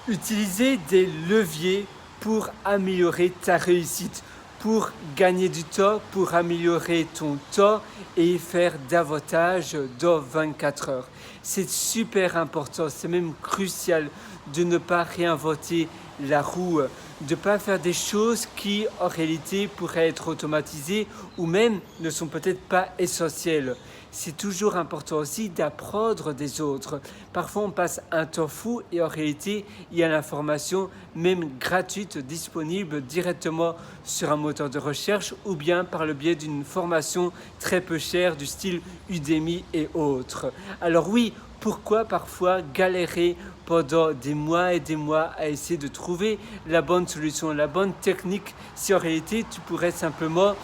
Utiliser des leviers pour améliorer ta réussite, pour gagner du temps, pour améliorer ton temps et faire davantage dans 24 heures. C'est super important, c'est même crucial de ne pas réinventer la roue, de ne pas faire des choses qui en réalité pourraient être automatisées ou même ne sont peut-être pas essentielles. C'est toujours important aussi d'apprendre des autres. Parfois on passe un temps fou et en réalité il y a l'information même gratuite disponible directement sur un moteur de recherche ou bien par le biais d'une formation très peu chère du style Udemy et autres. Alors oui, pourquoi parfois galérer pendant des mois et des mois à essayer de trouver la bonne solution, la bonne technique, si en réalité tu pourrais simplement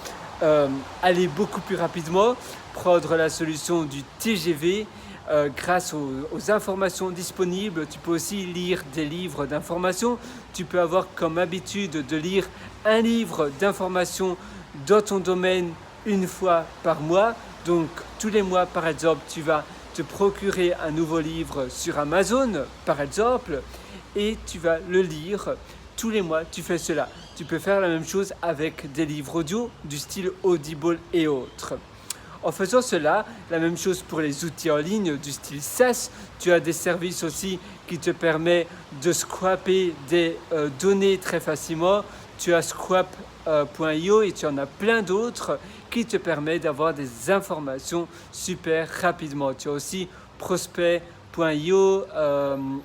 aller beaucoup plus rapidement, prendre la solution du TGV grâce aux informations disponibles. Tu peux aussi lire des livres d'information. Tu peux avoir comme habitude de lire un livre d'information dans ton domaine une fois par mois. Donc tous les mois par exemple, tu vas te procurer un nouveau livre sur Amazon par exemple et tu vas le lire tous les mois. Tu fais cela. Tu peux faire la même chose avec des livres audio du style Audible et autres. En faisant cela, la même chose pour les outils en ligne du style SaaS. Tu as des services aussi qui te permettent de scraper des données très facilement. Tu as scrap.io et tu en as plein d'autres qui te permettent d'avoir des informations super rapidement. Tu as aussi prospect.io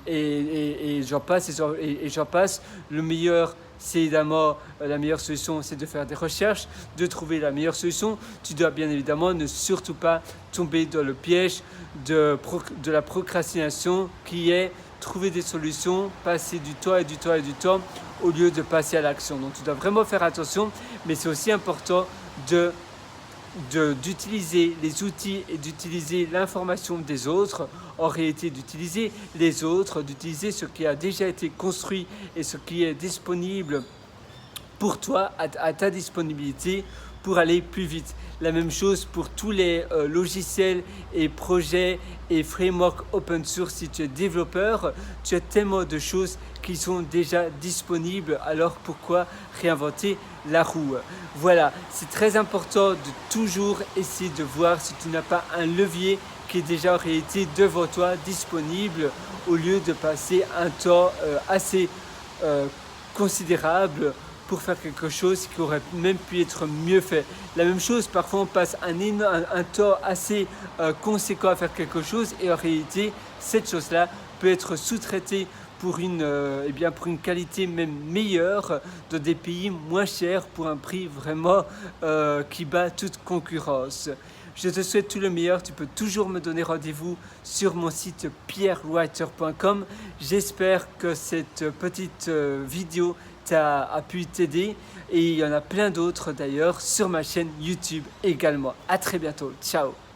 et j'en passe et j'en passe. Le meilleur, c'est évidemment la meilleure solution, c'est de faire des recherches, de trouver la meilleure solution. Tu dois bien évidemment ne surtout pas tomber dans le piège de la procrastination qui est trouver des solutions, passer du temps et du temps et du temps au lieu de passer à l'action. Donc tu dois vraiment faire attention, mais c'est aussi important d'utiliser les outils et d'utiliser l'information des autres, en réalité d'utiliser les autres, d'utiliser ce qui a déjà été construit et ce qui est disponible pour toi, à ta disponibilité pour aller plus vite. La même chose pour tous les logiciels et projets et frameworks open source. Si tu es développeur, tu as tellement de choses qui sont déjà disponibles, alors pourquoi réinventer la roue? Voilà, c'est très important de toujours essayer de voir si tu n'as pas un levier qui est déjà en réalité devant toi, disponible, au lieu de passer un temps assez considérable pour faire quelque chose qui aurait même pu être mieux fait. La même chose, parfois on passe un temps assez conséquent à faire quelque chose et en réalité, cette chose-là peut être sous-traitée pour une qualité même meilleure dans des pays moins chers pour un prix vraiment qui bat toute concurrence. Je te souhaite tout le meilleur. Tu peux toujours me donner rendez-vous sur mon site pierrewriter.com. J'espère que cette petite vidéo a pu t'aider et il y en a plein d'autres d'ailleurs sur ma chaîne YouTube également. À très bientôt. Ciao.